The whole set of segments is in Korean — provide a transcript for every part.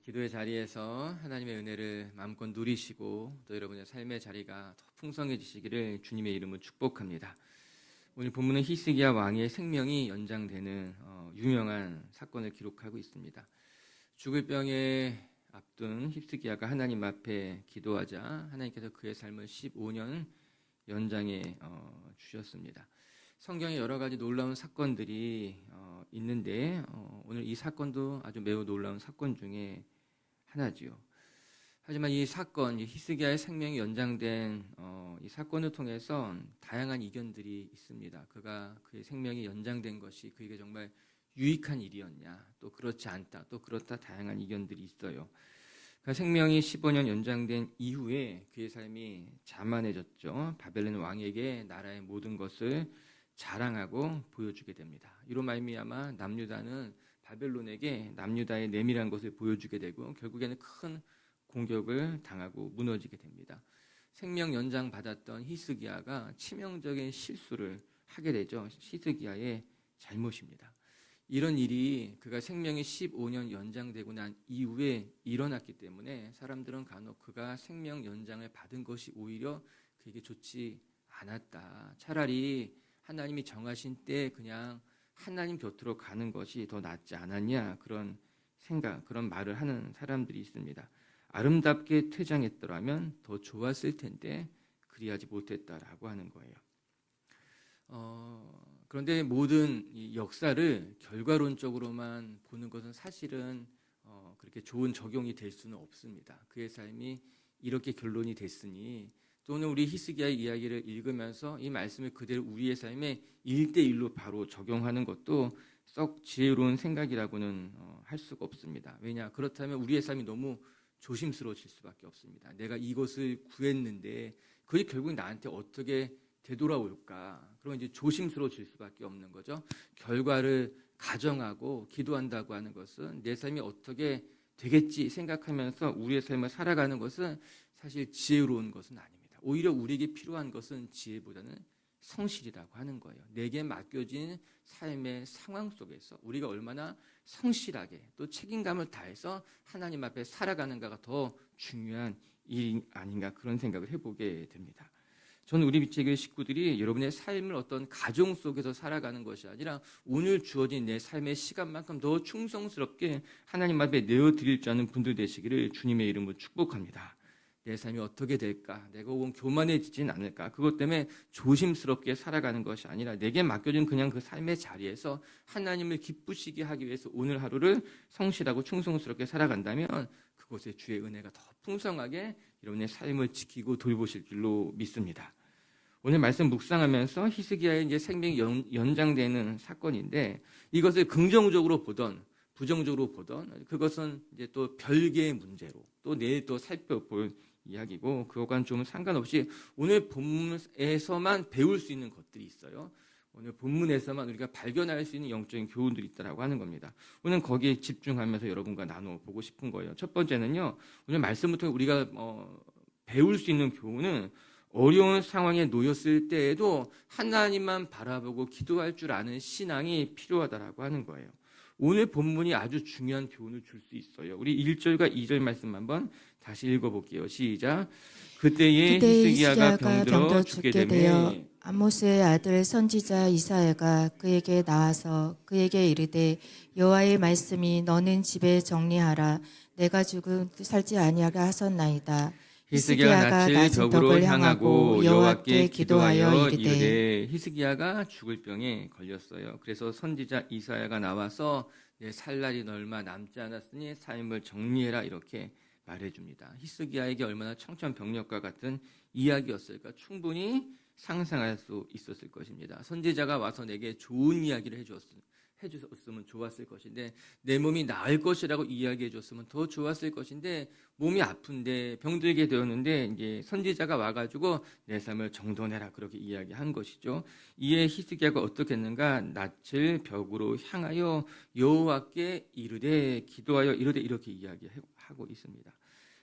기도의 자리에서 하나님의 은혜를 마음껏 누리시고 또 여러분의 삶의 자리가 더 풍성해지시기를 주님의 이름으로 축복합니다. 오늘 본문은 히스기야 왕의 생명이 연장되는 유명한 사건을 기록하고 있습니다. 죽을 병에 앞둔 히스기야가 하나님 앞에 기도하자 하나님께서 그의 삶을 15년 연장해 주셨습니다. 성경에 여러 가지 놀라운 사건들이 있는데 오늘 이 사건도 아주 매우 놀라운 사건 중에 하나지요. 하지만 이 사건, 이 히스기야의 생명이 연장된 이 사건을 통해서 다양한 이견들이 있습니다. 그의 생명이 연장된 것이 그에게 정말 유익한 일이었냐, 또 그렇지 않다, 또 그렇다, 다양한 이견들이 있어요. 그 생명이 15년 연장된 이후에 그의 삶이 자만해졌죠. 바벨론 왕에게 나라의 모든 것을 자랑하고 보여주게 됩니다. 이로 말미암아 남유다는 바벨론에게 남유다의 내밀한 것을 보여주게 되고 결국에는 큰 공격을 당하고 무너지게 됩니다. 생명 연장 받았던 히스기야가 치명적인 실수를 하게 되죠. 히스기야의 잘못입니다. 이런 일이 그가 생명이 15년 연장되고 난 이후에 일어났기 때문에 사람들은 간혹 그가 생명 연장을 받은 것이 오히려 그에게 좋지 않았다. 차라리 하나님이 정하신 때 그냥 하나님 곁으로 가는 것이 더 낫지 않았냐, 그런 생각, 그런 말을 하는 사람들이 있습니다. 아름답게 퇴장했더라면 더 좋았을 텐데 그리하지 못했다라고 하는 거예요. 그런데 모든 이 역사를 결과론적으로만 보는 것은 사실은 그렇게 좋은 적용이 될 수는 없습니다. 그의 삶이 이렇게 결론이 됐으니 또는 우리 히스기야의 이야기를 읽으면서 이 말씀을 그대로 우리의 삶에 1대1로 바로 적용하는 것도 썩 지혜로운 생각이라고는 할 수가 없습니다. 왜냐? 그렇다면 우리의 삶이 너무 조심스러워질 수밖에 없습니다. 내가 이것을 구했는데 그게 결국 나한테 어떻게 되돌아올까? 그럼 이제 조심스러워질 수밖에 없는 거죠. 결과를 가정하고 기도한다고 하는 것은 내 삶이 어떻게 되겠지 생각하면서 우리의 삶을 살아가는 것은 사실 지혜로운 것은 아닙니다. 오히려 우리에게 필요한 것은 지혜보다는 성실이라고 하는 거예요. 내게 맡겨진 삶의 상황 속에서 우리가 얼마나 성실하게 또 책임감을 다해서 하나님 앞에 살아가는가가 더 중요한 일이 아닌가, 그런 생각을 해보게 됩니다. 저는 우리 빛의 식구들이 여러분의 삶을 어떤 가정 속에서 살아가는 것이 아니라 오늘 주어진 내 삶의 시간만큼 더 충성스럽게 하나님 앞에 내어드릴 줄 아는 분들 되시기를 주님의 이름으로 축복합니다. 내 삶이 어떻게 될까? 내가 혹은 교만해지진 않을까? 그것 때문에 조심스럽게 살아가는 것이 아니라 내게 맡겨진 그냥 그 삶의 자리에서 하나님을 기쁘시게 하기 위해서 오늘 하루를 성실하고 충성스럽게 살아간다면 그곳에 주의 은혜가 더 풍성하게 여러분의 삶을 지키고 돌보실 줄로 믿습니다. 오늘 말씀 묵상하면서 히스기야의 이제 생명이 연장되는 사건인데 이것을 긍정적으로 보던 부정적으로 보던 그것은 이제 또 별개의 문제로 또 내일 또 살펴볼 이야기고 그것과는 좀 상관없이 오늘 본문에서만 배울 수 있는 것들이 있어요. 오늘 본문에서만 우리가 발견할 수 있는 영적인 교훈들이 있다라고 하는 겁니다. 오늘 거기에 집중하면서 여러분과 나눠보고 싶은 거예요. 첫 번째는요. 오늘 말씀부터 우리가 배울 수 있는 교훈은 어려운 상황에 놓였을 때에도 하나님만 바라보고 기도할 줄 아는 신앙이 필요하다라고 하는 거예요. 오늘 본문이 아주 중요한 교훈을 줄 수 있어요. 우리 1절과 2절 말씀 한번 다시 읽어볼게요. 시작. 그때에 히스기야가 병들어 죽게 되며 아모스의 아들 선지자 이사야가 그에게 나와서 그에게 이르되 여호와의 말씀이 너는 집에 정리하라. 내가 죽음 살지 아니하게 하셨나이다. 히스기야가 낯을 벽으로 향하고 여호와께 기도하여 이르되 히스기야가 죽을 병에 걸렸어요. 그래서 선지자 이사야가 나와서 내 살 날이 얼마 남지 않았으니 삶을 정리해라, 이렇게 말해줍니다. 히스기야에게 얼마나 청천벽력과 같은 이야기였을까 충분히 상상할 수 있었을 것입니다. 선지자가 와서 내게 좋은 이야기를 해줬으면 좋았을 것인데 내 몸이 나을 것이라고 이야기해 줬으면 더 좋았을 것인데 몸이 아픈데 병들게 되었는데 이제 선지자가 와가지고 내 삶을 정돈해라, 그렇게 이야기한 것이죠. 이에 히스기야가 어떻게 했는가? 낯을 벽으로 향하여 여호와께 이르되 기도하여 이르되 이렇게 이야기하고 있습니다.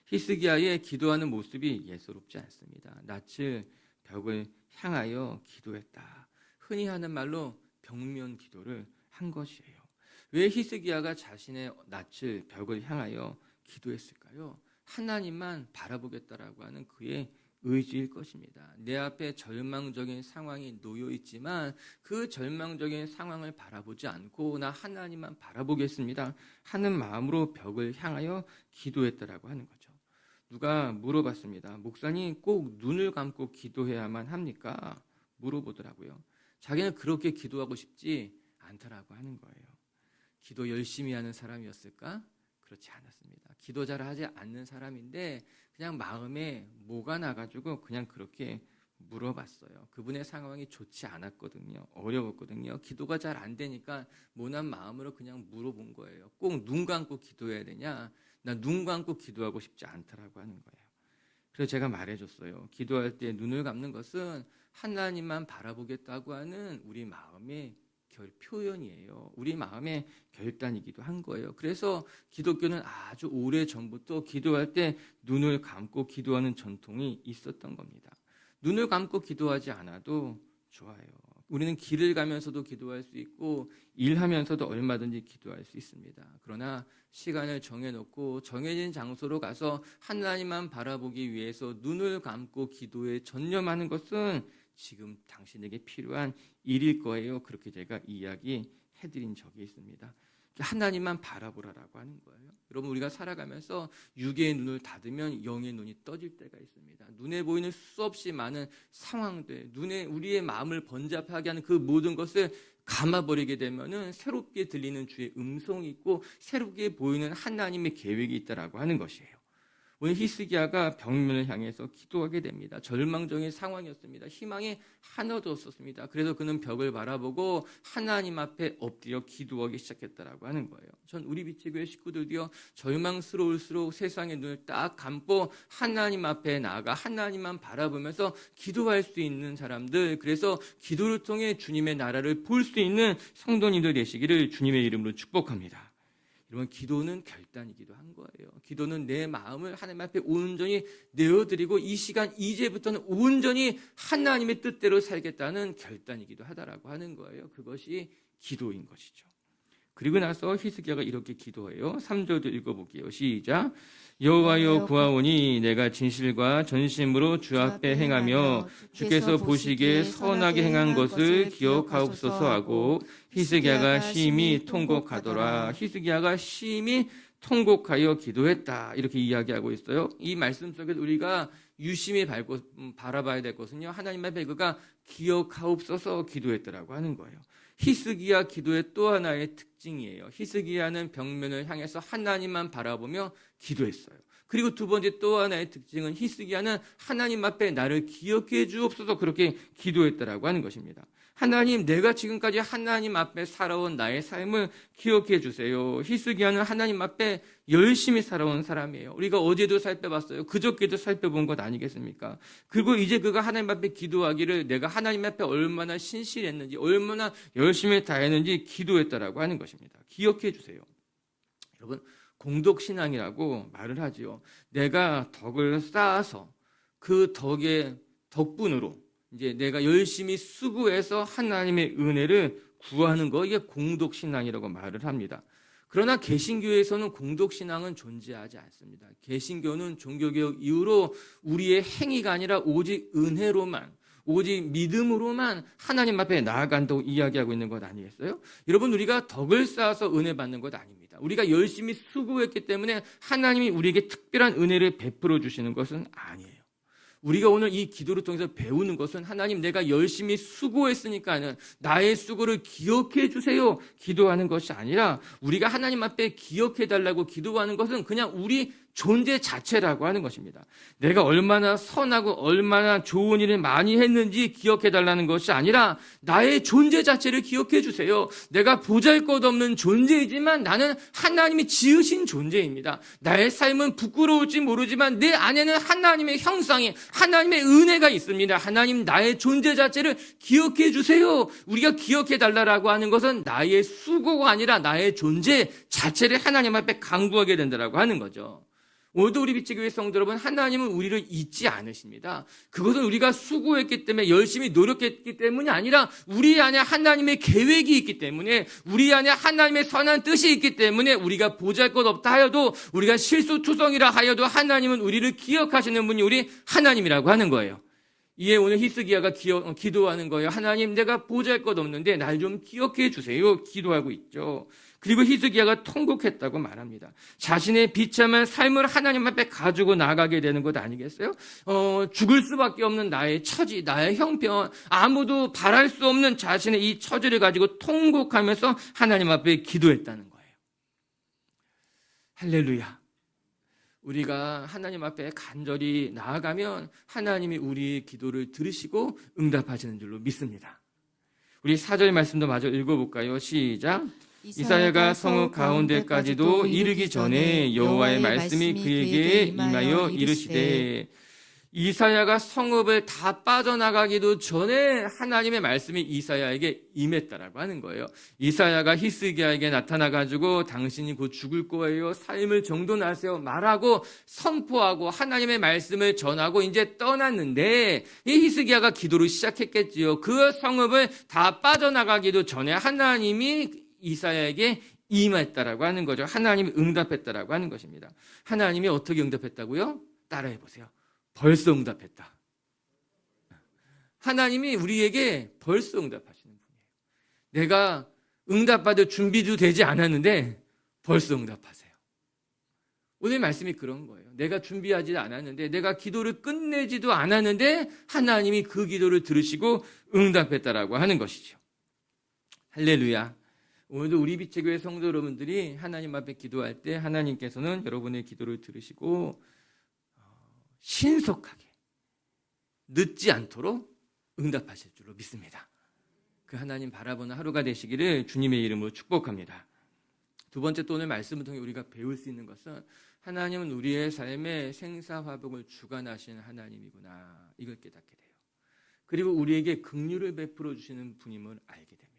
히스기야의 기도하는 모습이 예사롭지 않습니다. 낯을 벽을 향하여 기도했다. 흔히 하는 말로 벽면 기도를 한 것이에요. 왜 히스기야가 자신의 낯을 벽을 향하여 기도했을까요? 하나님만 바라보겠다라고 하는 그의 의지일 것입니다. 내 앞에 절망적인 상황이 놓여 있지만 그 절망적인 상황을 바라보지 않고 나 하나님만 바라보겠습니다 하는 마음으로 벽을 향하여 기도했다라고 하는 거죠. 누가 물어봤습니다. 목사님 꼭 눈을 감고 기도해야만 합니까? 물어보더라고요. 자기는 그렇게 기도하고 싶지 않다라고 하는 거예요. 기도 열심히 하는 사람이었을까? 그렇지 않았습니다. 기도 잘 하지 않는 사람인데 그냥 마음에 뭐가 나가지고 그냥 그렇게 물어봤어요. 그분의 상황이 좋지 않았거든요. 어려웠거든요. 기도가 잘 안 되니까 모난 마음으로 그냥 물어본 거예요. 꼭 눈 감고 기도해야 되냐? 나 눈 감고 기도하고 싶지 않다라고 하는 거예요. 그래서 제가 말해줬어요. 기도할 때 눈을 감는 것은 하나님만 바라보겠다고 하는 우리 마음의 표현이에요. 우리 마음의 결단이기도 한 거예요. 그래서 기독교는 아주 오래 전부터 기도할 때 눈을 감고 기도하는 전통이 있었던 겁니다. 눈을 감고 기도하지 않아도 좋아요. 우리는 길을 가면서도 기도할 수 있고 일하면서도 얼마든지 기도할 수 있습니다. 그러나 시간을 정해놓고 정해진 장소로 가서 하나님만 바라보기 위해서 눈을 감고 기도에 전념하는 것은 지금 당신에게 필요한 일일 거예요. 그렇게 제가 이야기해드린 적이 있습니다. 하나님만 바라보라라고 하는 거예요. 여러분 우리가 살아가면서 육의 눈을 닫으면 영의 눈이 떠질 때가 있습니다. 눈에 보이는 수없이 많은 상황들, 눈에 우리의 마음을 번잡하게 하는 그 모든 것을 감아버리게 되면은 새롭게 들리는 주의 음성이 있고 새롭게 보이는 하나님의 계획이 있다라고 하는 것이에요. 오늘 히스기야가 벽면을 향해서 기도하게 됩니다. 절망적인 상황이었습니다. 희망이 하나도 없었습니다. 그래서 그는 벽을 바라보고 하나님 앞에 엎드려 기도하기 시작했다라고 하는 거예요. 전 우리 비치교회 식구들도요, 절망스러울수록 세상의 눈을 딱 감고 하나님 앞에 나아가 하나님만 바라보면서 기도할 수 있는 사람들, 그래서 기도를 통해 주님의 나라를 볼 수 있는 성도님들 되시기를 주님의 이름으로 축복합니다. 여러분 기도는 결단이기도 한 거예요. 기도는 내 마음을 하나님 앞에 온전히 내어드리고 이 시간 이제부터는 온전히 하나님의 뜻대로 살겠다는 결단이기도 하다라고 하는 거예요. 그것이 기도인 것이죠. 그리고 나서 히스기야가 이렇게 기도해요. 3절도 읽어볼게요. 시작. 여호와여 구하오니 내가 진실과 전심으로 주 앞에 행하며 주께서 보시기에 선하게 행한 것을 기억하옵소서 하고 히스기야가 심히 통곡하더라. 히스기야가 심히 통곡하여 기도했다. 이렇게 이야기하고 있어요. 이 말씀 속에 우리가 유심히 바라봐야 될 것은요, 하나님 앞에 그가 기억하옵소서 기도했더라고 하는 거예요. 히스기야 기도의 또 하나의 특징이에요. 히스기야는 벽면을 향해서 하나님만 바라보며 기도했어요. 그리고 두 번째 또 하나의 특징은 히스기야는 하나님 앞에 나를 기억해 주옵소서 그렇게 기도했다라고 하는 것입니다. 하나님, 내가 지금까지 하나님 앞에 살아온 나의 삶을 기억해 주세요. 히스기야는 하나님 앞에 열심히 살아온 사람이에요. 우리가 어제도 살펴봤어요. 그저께도 살펴본 것 아니겠습니까? 그리고 이제 그가 하나님 앞에 기도하기를 내가 하나님 앞에 얼마나 신실했는지, 얼마나 열심히 다했는지 기도했다라고 하는 것입니다. 기억해 주세요. 여러분, 공덕신앙이라고 말을 하지요. 내가 덕을 쌓아서 그 덕의 덕분으로 이제 내가 열심히 수고해서 하나님의 은혜를 구하는 거, 이게 공덕신앙이라고 말을 합니다. 그러나 개신교에서는 공덕신앙은 존재하지 않습니다. 개신교는 종교개혁 이후로 우리의 행위가 아니라 오직 은혜로만, 오직 믿음으로만 하나님 앞에 나아간다고 이야기하고 있는 것 아니겠어요? 여러분, 우리가 덕을 쌓아서 은혜 받는 것 아닙니다. 우리가 열심히 수고했기 때문에 하나님이 우리에게 특별한 은혜를 베풀어 주시는 것은 아니에요. 우리가 오늘 이 기도를 통해서 배우는 것은 하나님, 내가 열심히 수고했으니까는 나의 수고를 기억해 주세요 기도하는 것이 아니라 우리가 하나님 앞에 기억해 달라고 기도하는 것은 그냥 우리 존재 자체라고 하는 것입니다. 내가 얼마나 선하고 얼마나 좋은 일을 많이 했는지 기억해 달라는 것이 아니라 나의 존재 자체를 기억해 주세요. 내가 보잘것없는 존재이지만 나는 하나님이 지으신 존재입니다. 나의 삶은 부끄러울지 모르지만 내 안에는 하나님의 형상이, 하나님의 은혜가 있습니다. 하나님, 나의 존재 자체를 기억해 주세요. 우리가 기억해 달라고 하는 것은 나의 수고가 아니라 나의 존재 자체를 하나님 앞에 간구하게 된다고 하는 거죠. 오늘도 우리 빛의 성도 여러분, 하나님은 우리를 잊지 않으십니다. 그것은 우리가 수고했기 때문에, 열심히 노력했기 때문이 아니라 우리 안에 하나님의 계획이 있기 때문에, 우리 안에 하나님의 선한 뜻이 있기 때문에, 우리가 보잘것없다 하여도, 우리가 실수투성이라 하여도 하나님은 우리를 기억하시는 분이 우리 하나님이라고 하는 거예요. 이에 오늘 히스기야가 기도하는 거예요. 하나님, 내가 보잘것없는데 날 좀 기억해 주세요. 기도하고 있죠. 그리고 히스기야가 통곡했다고 말합니다. 자신의 비참한 삶을 하나님 앞에 가지고 나가게 되는 것 아니겠어요? 죽을 수밖에 없는 나의 처지, 나의 형편, 아무도 바랄 수 없는 자신의 이 처지를 가지고 통곡하면서 하나님 앞에 기도했다는 거예요. 할렐루야. 우리가 하나님 앞에 간절히 나아가면 하나님이 우리의 기도를 들으시고 응답하시는 줄로 믿습니다. 우리 4절 말씀도 마저 읽어볼까요? 시작. 이사야가 성읍 가운데까지도 이르기 전에 여호와의 말씀이 그에게 임하여 이르시되, 이사야가 성읍을 다 빠져나가기도 전에 하나님의 말씀이 이사야에게 임했다라고 하는 거예요. 이사야가 히스기야에게 나타나가지고 당신이 곧 죽을 거예요, 삶을 정돈하세요 말하고 선포하고 하나님의 말씀을 전하고 이제 떠났는데, 이 히스기야가 기도를 시작했겠지요. 그 성읍을 다 빠져나가기도 전에 하나님이 이사야에게 임했다라고 하는 거죠. 하나님이 응답했다라고 하는 것입니다. 하나님이 어떻게 응답했다고요? 따라해 보세요. 벌써 응답했다. 하나님이 우리에게 벌써 응답하시는 분이에요. 내가 응답받을 준비도 되지 않았는데 벌써 응답하세요. 오늘 말씀이 그런 거예요. 내가 준비하지 않았는데, 내가 기도를 끝내지도 않았는데 하나님이 그 기도를 들으시고 응답했다라고 하는 것이죠. 할렐루야. 오늘도 우리 빛의 교회 성도 여러분들이 하나님 앞에 기도할 때 하나님께서는 여러분의 기도를 들으시고 신속하게 늦지 않도록 응답하실 줄로 믿습니다. 그 하나님 바라보는 하루가 되시기를 주님의 이름으로 축복합니다. 두 번째, 또 오늘 말씀을 통해 우리가 배울 수 있는 것은 하나님은 우리의 삶의 생사화복을 주관하시는 하나님이구나, 이걸 깨닫게 돼요. 그리고 우리에게 긍휼을 베풀어 주시는 분임을 알게 됩니다.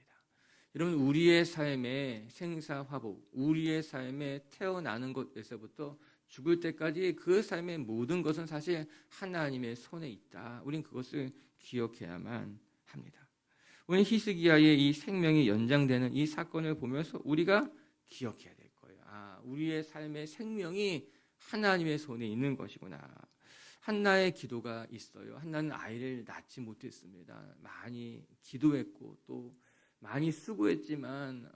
여러분, 우리의 삶의 생사화복, 우리의 삶에 태어나는 것에서부터 죽을 때까지 그 삶의 모든 것은 사실 하나님의 손에 있다. 우린 그것을 기억해야만 합니다. 오늘 히스기야의 이 생명이 연장되는 이 사건을 보면서 우리가 기억해야 될 거예요. 우리의 삶의 생명이 하나님의 손에 있는 것이구나. 한나의 기도가 있어요. 한나는 아이를 낳지 못했습니다. 많이 기도했고 또 많이 수고했지만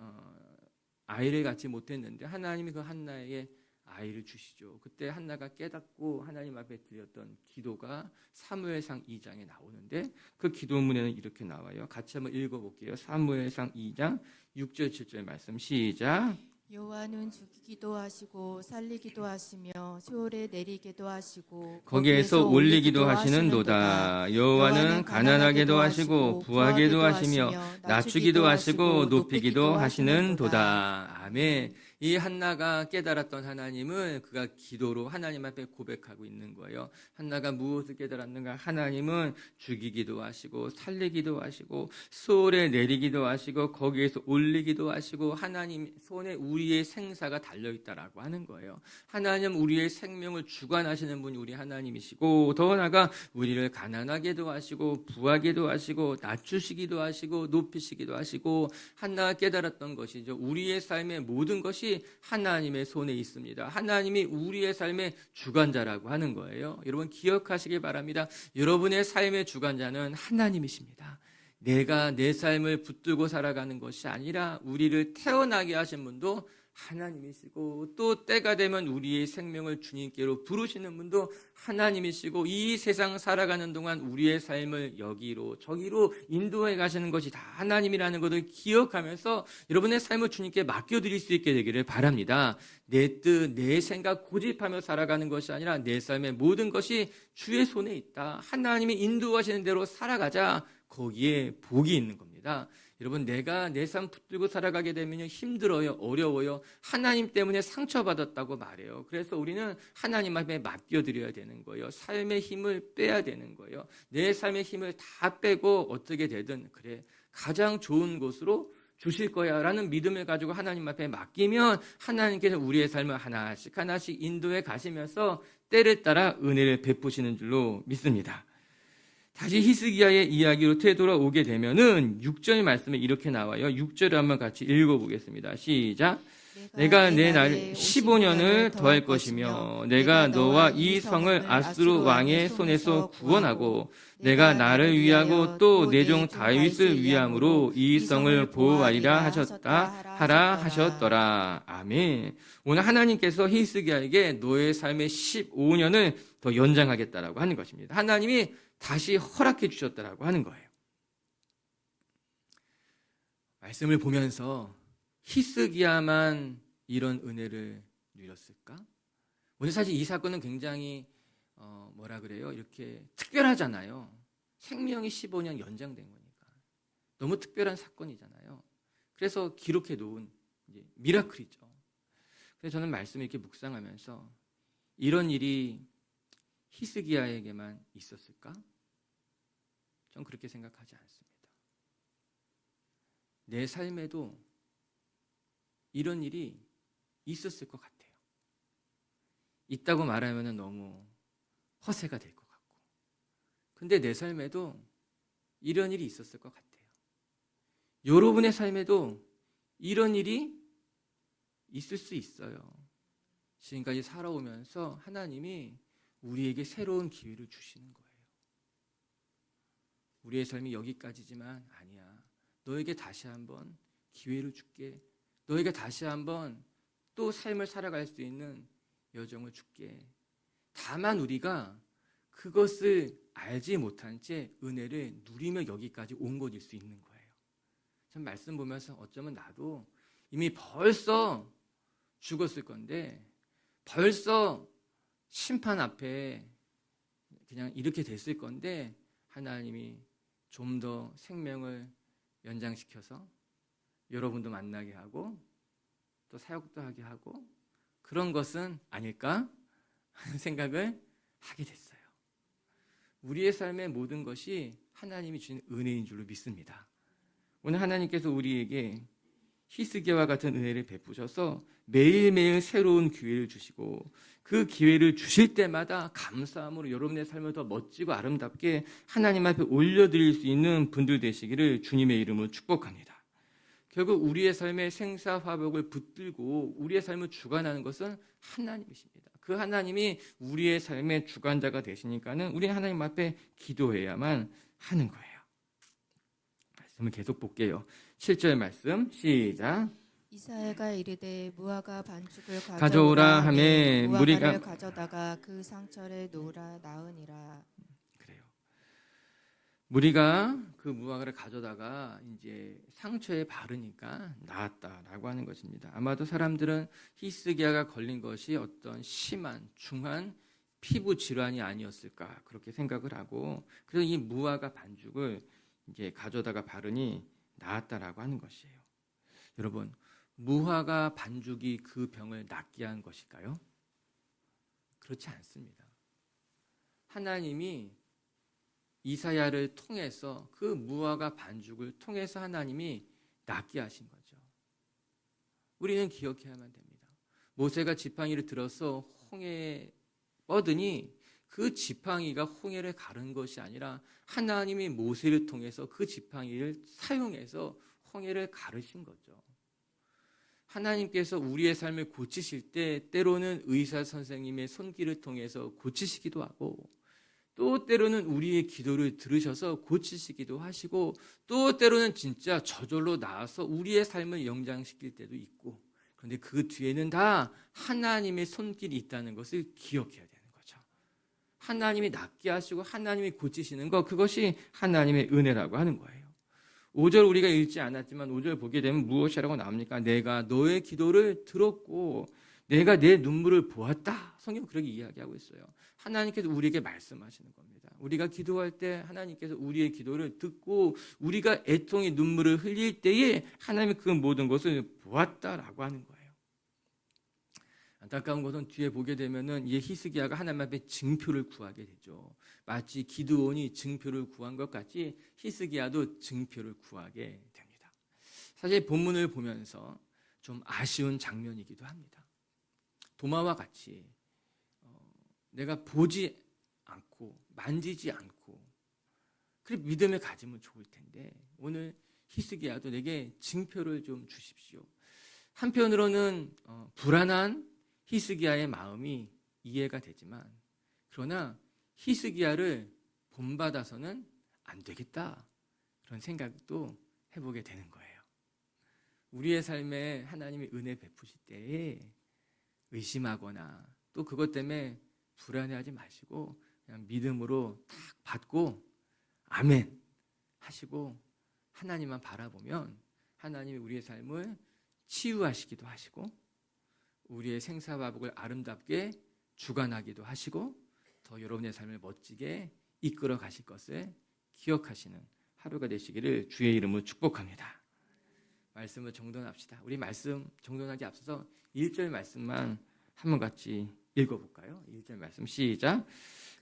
아이를 갖지 못했는데 하나님이 그 한나에게 아이를 주시죠. 그때 한나가 깨닫고 하나님 앞에 드렸던 기도가 사무엘상 2장에 나오는데, 그 기도문에는 이렇게 나와요. 같이 한번 읽어볼게요. 사무엘상 2장 6절 7절 말씀 시작. 여호와는 죽이기도 하시고 살리기도 하시며 세월에 내리기도 하시고 거기에서 올리기도 하시는도다. 여호와는 가난하게도 하시고 부하게도 하시며 낮추기도 하시고 높이기도 하시는도다. 아멘. 이 한나가 깨달았던 하나님을 그가 기도로 하나님 앞에 고백하고 있는 거예요. 한나가 무엇을 깨달았는가? 하나님은 죽이기도 하시고 살리기도 하시고 수월에 내리기도 하시고 거기에서 올리기도 하시고 하나님 손에 우리의 생사가 달려있다라고 하는 거예요. 하나님 우리의 생명을 주관하시는 분이 우리 하나님이시고, 더 나아가 우리를 가난하게도 하시고 부하게도 하시고 낮추시기도 하시고 높이시기도 하시고, 한나가 깨달았던 것이죠. 우리의 삶의 모든 것이 하나님의 손에 있습니다. 하나님이 우리의 삶의 주관자라고 하는 거예요. 여러분 기억하시기 바랍니다. 여러분의 삶의 주관자는 하나님이십니다. 내가 내 삶을 붙들고 살아가는 것이 아니라 우리를 태어나게 하신 분도 하나님이시고, 또 때가 되면 우리의 생명을 주님께로 부르시는 분도 하나님이시고, 이 세상 살아가는 동안 우리의 삶을 여기로 저기로 인도해 가시는 것이 다 하나님이라는 것을 기억하면서 여러분의 삶을 주님께 맡겨드릴 수 있게 되기를 바랍니다. 내 뜻, 내 생각 고집하며 살아가는 것이 아니라 내 삶의 모든 것이 주의 손에 있다. 하나님이 인도하시는 대로 살아가자. 거기에 복이 있는 겁니다. 여러분, 내가 내 삶 붙들고 살아가게 되면 힘들어요, 어려워요. 하나님 때문에 상처받았다고 말해요. 그래서 우리는 하나님 앞에 맡겨드려야 되는 거예요. 삶의 힘을 빼야 되는 거예요. 내 삶의 힘을 다 빼고 어떻게 되든 그래, 가장 좋은 곳으로 주실 거야라는 믿음을 가지고 하나님 앞에 맡기면 하나님께서 우리의 삶을 하나씩 하나씩 인도해 가시면서 때를 따라 은혜를 베푸시는 줄로 믿습니다. 다시 히스기야의 이야기로 되돌아오게 되면은 6절 말씀에 이렇게 나와요. 6절을 한번 같이 읽어보겠습니다. 시작. 내가 내 날에 15년을 더할 것이며 내가 너와 이 성을 아수르 왕의 손에서 구원하고 내가 나를 위하고 또 내 종 다윗을 위함으로 이 성을 보호하리라 하라 하셨더라. 아멘. 오늘 하나님께서 히스기야에게 너의 삶의 15년을 더 연장하겠다라고 하는 것입니다. 하나님이 다시 허락해 주셨다라고 하는 거예요. 말씀을 보면서 히스기야만 이런 은혜를 누렸을까? 오늘 사실 이 사건은 굉장히 이렇게 특별하잖아요. 생명이 15년 연장된 거니까 너무 특별한 사건이잖아요. 그래서 기록해 놓은 미라클이죠. 그래서 저는 말씀을 이렇게 묵상하면서 이런 일이 히스기야에게만 있었을까? 전 그렇게 생각하지 않습니다. 내 삶에도 이런 일이 있었을 것 같아요. 있다고 말하면 너무 허세가 될 것 같고. 근데 내 삶에도 이런 일이 있었을 것 같아요. 여러분의 삶에도 이런 일이 있을 수 있어요. 지금까지 살아오면서 하나님이 우리에게 새로운 기회를 주시는 거예요. 우리의 삶이 여기까지지만 아니야. 너에게 다시 한번 기회를 줄게. 너에게 다시 한번 또 삶을 살아갈 수 있는 여정을 줄게. 다만 우리가 그것을 알지 못한 채 은혜를 누리며 여기까지 온 것일 수 있는 거예요. 전 말씀 보면서 어쩌면 나도 이미 벌써 죽었을 건데 벌써 심판 앞에 그냥 이렇게 됐을 건데 하나님이 좀 더 생명을 연장시켜서 여러분도 만나게 하고 또 사역도 하게 하고 그런 것은 아닐까 하는 생각을 하게 됐어요. 우리의 삶의 모든 것이 하나님이 주신 은혜인 줄로 믿습니다. 오늘 하나님께서 우리에게 히스기야와 같은 은혜를 베푸셔서 매일매일 새로운 기회를 주시고 그 기회를 주실 때마다 감사함으로 여러분의 삶을 더 멋지고 아름답게 하나님 앞에 올려드릴 수 있는 분들 되시기를 주님의 이름으로 축복합니다. 결국 우리의 삶의 생사화복을 붙들고 우리의 삶을 주관하는 것은 하나님이십니다. 그 하나님이 우리의 삶의 주관자가 되시니까는 우리는 하나님 앞에 기도해야만 하는 거예요. 말씀을 계속 볼게요. 7절 말씀 시작. 이사야가 이르되 무화과 반죽을 가져오라 하매 무화과를 가져다가 그 상처에 놓으라 나으니라. 그래요. 무리가 그 무화과를 가져다가 이제 상처에 바르니까 나았다라고 하는 것입니다. 아마도 사람들은 히스기야가 걸린 것이 어떤 심한 중한 피부 질환이 아니었을까 그렇게 생각을 하고 그래서 이 무화과 반죽을 이제 가져다가 바르니 나았다라고 하는 것이에요. 여러분, 무화과 반죽이 그 병을 낫게 한 것일까요? 그렇지 않습니다. 하나님이 이사야를 통해서 그 무화과 반죽을 통해서 하나님이 낫게 하신 거죠. 우리는 기억해야만 됩니다. 모세가 지팡이를 들어서 홍해에 뻗으니 그 지팡이가 홍해를 가른 것이 아니라 하나님이 모세를 통해서 그 지팡이를 사용해서 홍해를 가르신 거죠. 하나님께서 우리의 삶을 고치실 때 때로는 의사 선생님의 손길을 통해서 고치시기도 하고 또 때로는 우리의 기도를 들으셔서 고치시기도 하시고 또 때로는 진짜 저절로 나와서 우리의 삶을 영장시킬 때도 있고 그런데 그 뒤에는 다 하나님의 손길이 있다는 것을 기억해야 되는 거죠. 하나님이 낫게 하시고 하나님이 고치시는 것 그것이 하나님의 은혜라고 하는 거예요. 5절 우리가 읽지 않았지만 5절 보게 되면 무엇이라고 나옵니까? 내가 너의 기도를 들었고 내가 내 눈물을 보았다. 성경 그렇게 이야기하고 있어요. 하나님께서 우리에게 말씀하시는 겁니다. 우리가 기도할 때 하나님께서 우리의 기도를 듣고 우리가 애통의 눈물을 흘릴 때에 하나님이 그 모든 것을 보았다라고 하는 거예요. 안타까운 것은 뒤에 보게 되면은 이 히스기야가 하나님 앞에 증표를 구하게 되죠. 마치 기드온이 증표를 구한 것 같이 히스기야도 증표를 구하게 됩니다. 사실 본문을 보면서 좀 아쉬운 장면이기도 합니다. 도마와 같이 내가 보지 않고 만지지 않고 그래 믿음을 가지면 좋을 텐데 오늘 히스기야도 내게 징표를 좀 주십시오. 한편으로는 불안한 히스기야의 마음이 이해가 되지만 그러나 히스기야를 본받아서는 안 되겠다 그런 생각도 해보게 되는 거예요. 우리의 삶에 하나님이 은혜 베푸실 때에 의심하거나 또 그것 때문에 불안해하지 마시고 그냥 믿음으로 딱 받고 아멘 하시고 하나님만 바라보면 하나님이 우리의 삶을 치유하시기도 하시고 우리의 생사화복을 아름답게 주관하기도 하시고 더 여러분의 삶을 멋지게 이끌어 가실 것을 기억하시는 하루가 되시기를 주의 이름으로 축복합니다. 말씀을 정돈합시다. 우리 말씀 정돈하기 앞서서 1절 말씀만 한번 같이 읽어볼까요? 1절 말씀 시작.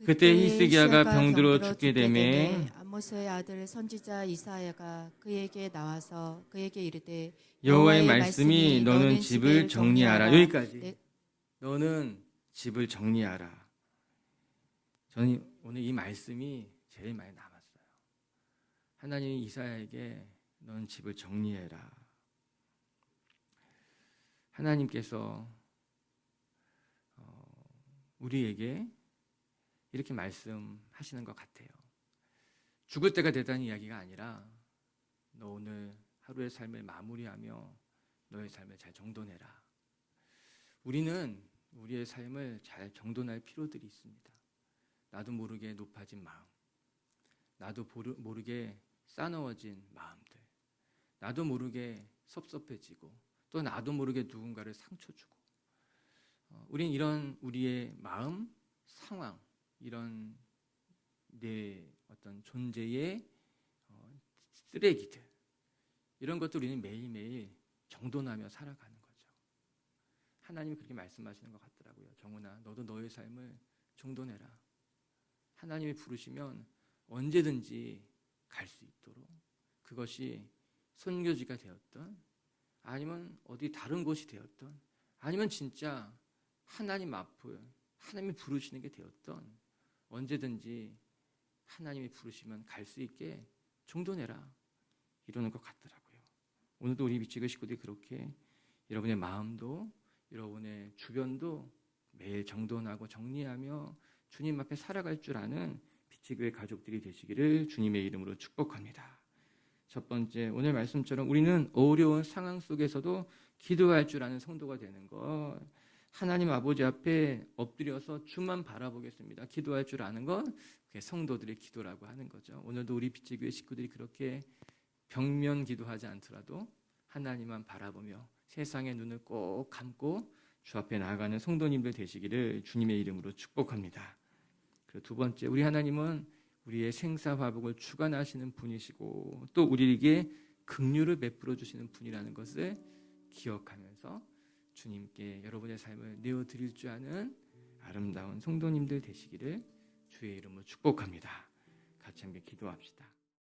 그때 히스기야가 병들어 죽게 되매 아모스의 아들 선지자 이사야가 그에게 나와서 그에게 이르되 여호와의 말씀이 너는 집을 정리하라. 여기까지. 네. 너는 집을 정리하라. 저는 오늘 이 말씀이 제일 많이 남았어요. 하나님이 이사야에게 너는 집을 정리해라. 하나님께서 우리에게 이렇게 말씀하시는 것 같아요. 죽을 때가 되다는 이야기가 아니라 너 오늘 하루의 삶을 마무리하며 너의 삶을 잘 정돈해라. 우리는 우리의 삶을 잘 정돈할 필요들이 있습니다. 나도 모르게 높아진 마음, 나도 모르게 싸나워진 마음들, 나도 모르게 섭섭해지고 또 나도 모르게 누군가를 상처 주고 우린 이런 우리의 마음, 상황, 이런 내 어떤 존재의 쓰레기들 이런 것들 우리는 매일매일 정돈하며 살아가는 거죠. 하나님이 그렇게 말씀하시는 것 같더라고요. 정훈아, 너도 너의 삶을 정돈해라. 하나님이 부르시면 언제든지 갈 수 있도록 그것이 선교지가 되었던 아니면 어디 다른 곳이 되었던 아니면 진짜 하나님 앞을 하나님이 부르시는 게 되었던 언제든지 하나님이 부르시면 갈 수 있게 정돈해라 이러는 것 같더라고요. 오늘도 우리 미치그 식구들이 그렇게 여러분의 마음도 여러분의 주변도 매일 정돈하고 정리하며 주님 앞에 살아갈 줄 아는 비치그의 가족들이 되시기를 주님의 이름으로 축복합니다. 첫 번째, 오늘 말씀처럼 우리는 어려운 상황 속에서도 기도할 줄 아는 성도가 되는 것. 하나님 아버지 앞에 엎드려서 주만 바라보겠습니다. 기도할 줄 아는 건 그게 성도들의 기도라고 하는 거죠. 오늘도 우리 비치교회 식구들이 그렇게 벽면 기도하지 않더라도 하나님만 바라보며 세상의 눈을 꼭 감고 주 앞에 나아가는 성도님들 되시기를 주님의 이름으로 축복합니다. 그리고 두 번째, 우리 하나님은 우리의 생사화복을 주관하시는 분이시고 또 우리에게 긍휼을 베풀어 주시는 분이라는 것을 기억하면서 주님께 여러분의 삶을 내어드릴 줄 아는 아름다운 성도님들 되시기를 주의 이름으로 축복합니다. 같이 함께 기도합시다.